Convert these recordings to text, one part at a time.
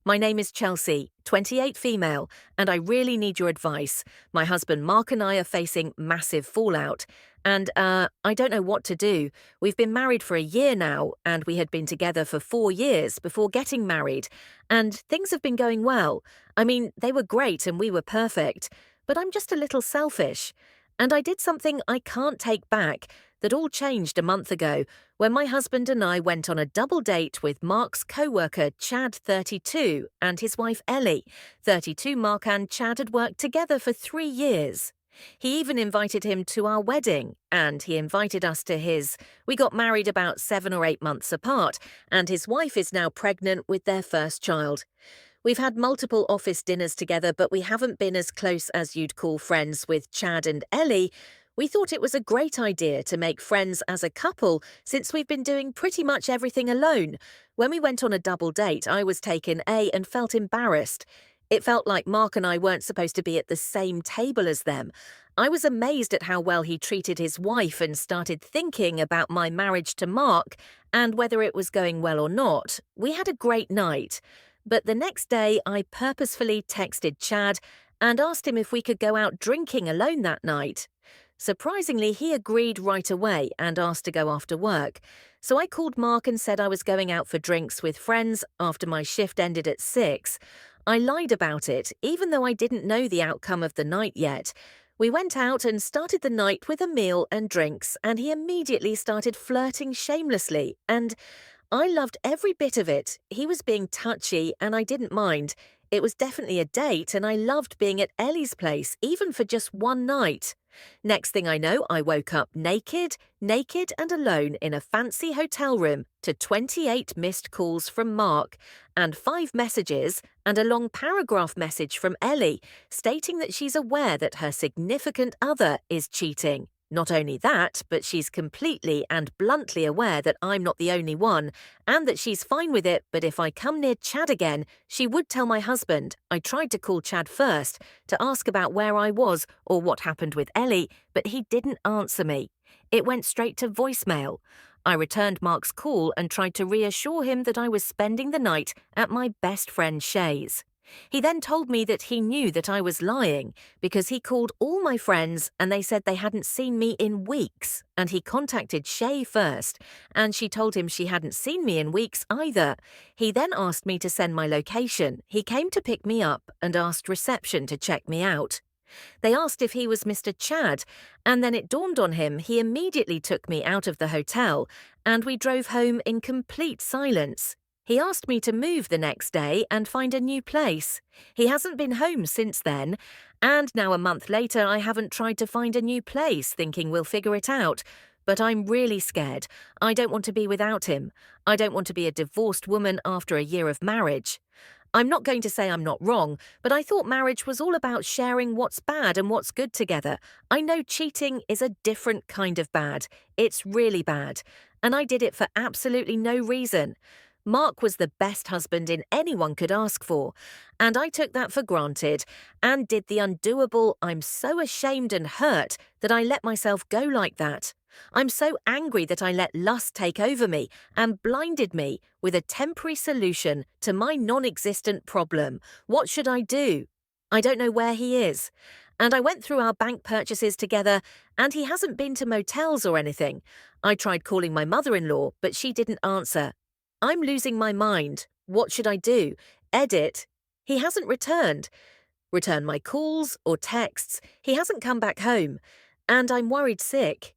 My name is Chelsea, 28 female, and I really need your advice. My husband Mark and I are facing massive fallout, and I don't know what to do. We've been married for a year now, and we had been together for 4 years before getting married, and things have been going well. I mean, they were great and we were perfect, but I'm just a little selfish. And I did something I can't take back that all changed a month ago when my husband and I went on a double date with Mark's coworker Chad, 32, and his wife Ellie. 32 Mark and Chad had worked together for 3 years. He even invited him to our wedding, and he invited us to his. We got married about 7 or 8 months apart, and his wife is now pregnant with their first child. We've had multiple office dinners together, but we haven't been as close as you'd call friends with Chad and Ellie. We thought it was a great idea to make friends as a couple since we've been doing pretty much everything alone. When we went on a double date, I was taken A and felt embarrassed. It felt like Mark and I weren't supposed to be at the same table as them. I was amazed at how well he treated his wife and started thinking about my marriage to Mark and whether it was going well or not. We had a great night. But the next day, I purposefully texted Chad and asked him if we could go out drinking alone that night. Surprisingly, he agreed right away and asked to go after work. So I called Mark and said I was going out for drinks with friends after my shift ended at 6. I lied about it, even though I didn't know the outcome of the night yet. We went out and started the night with a meal and drinks, and he immediately started flirting shamelessly, and I loved every bit of it. He was being touchy, and I didn't mind. It was definitely a date, and I loved being at Ellie's place, even for just one night. Next thing I know, I woke up naked and alone in a fancy hotel room to 28 missed calls from Mark, and 5 messages and a long paragraph message from Ellie stating that she's aware that her significant other is cheating. Not only that, but she's completely and bluntly aware that I'm not the only one, and that she's fine with it, but if I come near Chad again, she would tell my husband. I tried to call Chad first to ask about where I was or what happened with Ellie, but he didn't answer me. It went straight to voicemail. I returned Mark's call and tried to reassure him that I was spending the night at my best friend Shay's. He then told me that he knew that I was lying because he called all my friends and they said they hadn't seen me in weeks, and he contacted Shay first, and she told him she hadn't seen me in weeks either. He then asked me to send my location. He came to pick me up and asked reception to check me out. They asked if he was Mr. Chad, and then it dawned on him. He immediately took me out of the hotel, and we drove home in complete silence. He asked me to move the next day and find a new place. He hasn't been home since then, and now a month later I haven't tried to find a new place, thinking we'll figure it out. But I'm really scared. I don't want to be without him. I don't want to be a divorced woman after a year of marriage. I'm not going to say I'm not wrong, but I thought marriage was all about sharing what's bad and what's good together. I know cheating is a different kind of bad. It's really bad. And I did it for absolutely no reason. Mark was the best husband anyone could ask for, and I took that for granted and did the undoable. I'm so ashamed and hurt that I let myself go like that. I'm so angry that I let lust take over me and blinded me with a temporary solution to my non-existent problem. What should I do? I don't know where he is. And I went through our bank purchases together, and he hasn't been to motels or anything. I tried calling my mother-in-law, but she didn't answer. I'm losing my mind. What should I do? Edit. He hasn't returned. Return my calls or texts. He hasn't come back home. And I'm worried sick.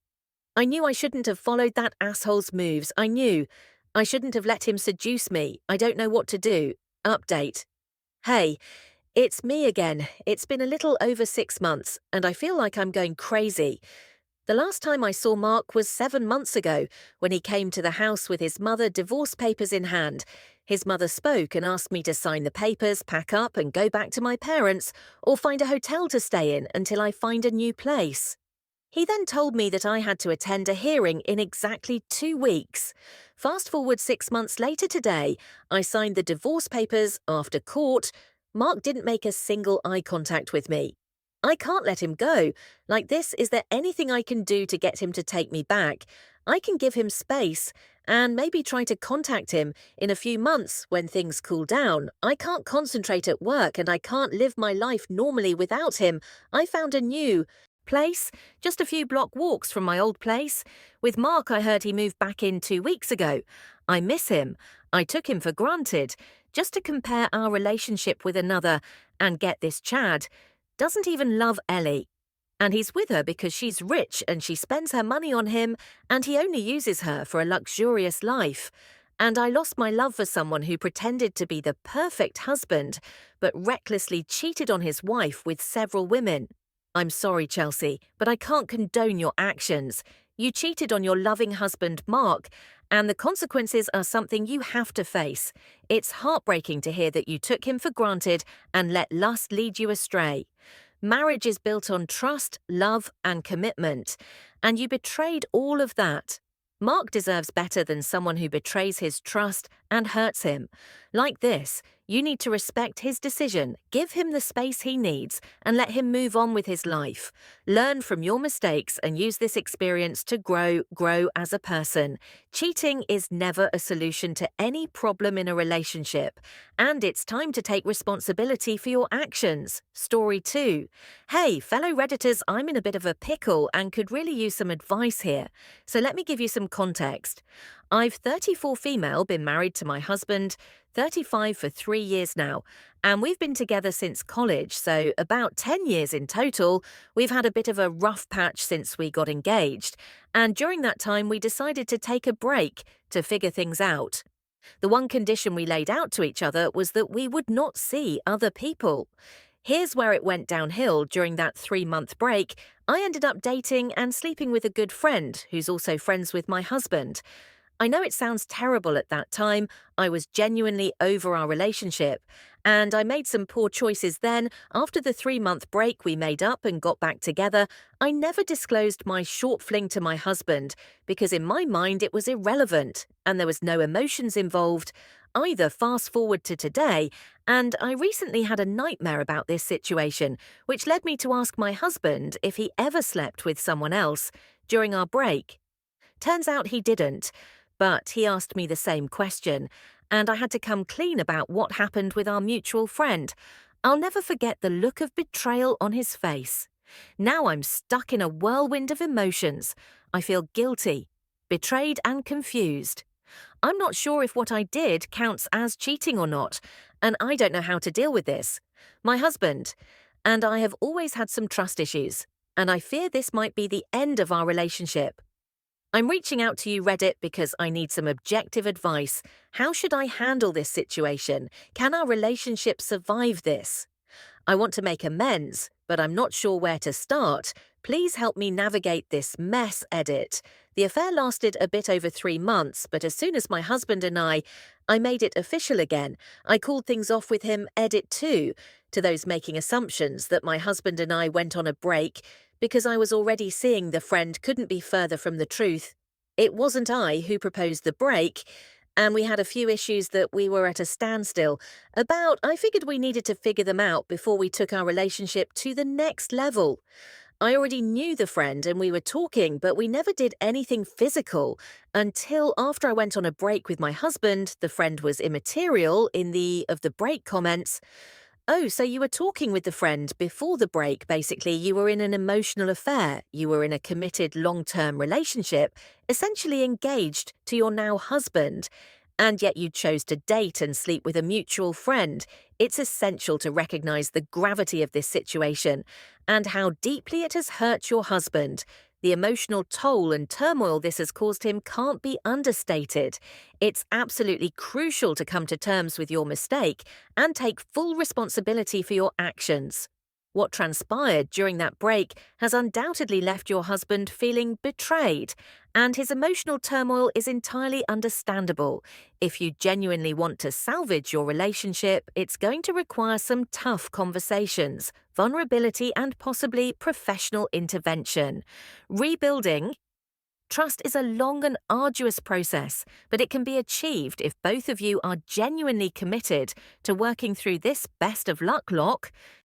I knew I shouldn't have followed that asshole's moves. I knew. I shouldn't have let him seduce me. I don't know what to do. Update. Hey, it's me again. It's been a little over 6 months, and I feel like I'm going crazy. The last time I saw Mark was 7 months ago, when he came to the house with his mother, divorce papers in hand. His mother spoke and asked me to sign the papers, pack up and go back to my parents, or find a hotel to stay in until I find a new place. He then told me that I had to attend a hearing in exactly 2 weeks. Fast forward 6 months later today, I signed the divorce papers after court. Mark didn't make a single eye contact with me. I can't let him go. Like this, is there anything I can do to get him to take me back? I can give him space, and maybe try to contact him in a few months when things cool down. I can't concentrate at work and I can't live my life normally without him. I found a new place, just a few block walks from my old place. With Mark, I heard he moved back in 2 weeks ago. I miss him. I took him for granted. Just to compare our relationship with another, and get this, Chad doesn't even love Ellie. And he's with her because she's rich and she spends her money on him, and he only uses her for a luxurious life. And I lost my love for someone who pretended to be the perfect husband, but recklessly cheated on his wife with several women. I'm sorry, Chelsea, but I can't condone your actions. You cheated on your loving husband, Mark, and the consequences are something you have to face. It's heartbreaking to hear that you took him for granted and let lust lead you astray. Marriage is built on trust, love, and commitment, and you betrayed all of that. Mark deserves better than someone who betrays his trust and hurts him. Like this, you need to respect his decision, give him the space he needs, and let him move on with his life. Learn from your mistakes and use this experience to grow as a person. Cheating is never a solution to any problem in a relationship, and it's time to take responsibility for your actions. Story 2. Hey, fellow Redditors, I'm in a bit of a pickle and could really use some advice here. So let me give you some context. I've 34 female, been married to my husband, 35 for 3 years now, and we've been together since college, so about 10 years in total. We've had a bit of a rough patch since we got engaged, and during that time we decided to take a break to figure things out. The one condition we laid out to each other was that we would not see other people. Here's where it went downhill during that 3-month break. I ended up dating and sleeping with a good friend who's also friends with my husband. I know it sounds terrible at that time. I was genuinely over our relationship, and I made some poor choices then. After the 3-month break, we made up and got back together. I never disclosed my short fling to my husband because in my mind it was irrelevant and there was no emotions involved. Either fast forward to today, and I recently had a nightmare about this situation, which led me to ask my husband if he ever slept with someone else during our break. Turns out he didn't. But he asked me the same question, and I had to come clean about what happened with our mutual friend. I'll never forget the look of betrayal on his face. Now I'm stuck in a whirlwind of emotions. I feel guilty, betrayed, and confused. I'm not sure if what I did counts as cheating or not, and I don't know how to deal with this. My husband and I have always had some trust issues, and I fear this might be the end of our relationship. I'm reaching out to you, Reddit, because I need some objective advice. How should I handle this situation? Can our relationship survive this? I want to make amends, but I'm not sure where to start. Please help me navigate this mess, Edit. The affair lasted a bit over 3 months, but as soon as my husband and I made it official again. I called things off with him, Edit 2, to those making assumptions that my husband and I went on a break because I was already seeing the friend couldn't be further from the truth. It wasn't I who proposed the break, and we had a few issues that we were at a standstill about. I figured we needed to figure them out before we took our relationship to the next level. I already knew the friend and we were talking, but we never did anything physical until after I went on a break with my husband. The friend was immaterial in the of the break comments. Oh, so you were talking with the friend before the break, basically. You were in an emotional affair. You were in a committed long-term relationship, essentially engaged to your now husband, and yet you chose to date and sleep with a mutual friend. It's essential to recognize the gravity of this situation and how deeply it has hurt your husband. The emotional toll and turmoil this has caused him can't be understated. It's absolutely crucial to come to terms with your mistake and take full responsibility for your actions. What transpired during that break has undoubtedly left your husband feeling betrayed, and his emotional turmoil is entirely understandable. If you genuinely want to salvage your relationship, it's going to require some tough conversations, vulnerability, and possibly professional intervention. Rebuilding trust is a long and arduous process, but it can be achieved if both of you are genuinely committed to working through this best of luck lock.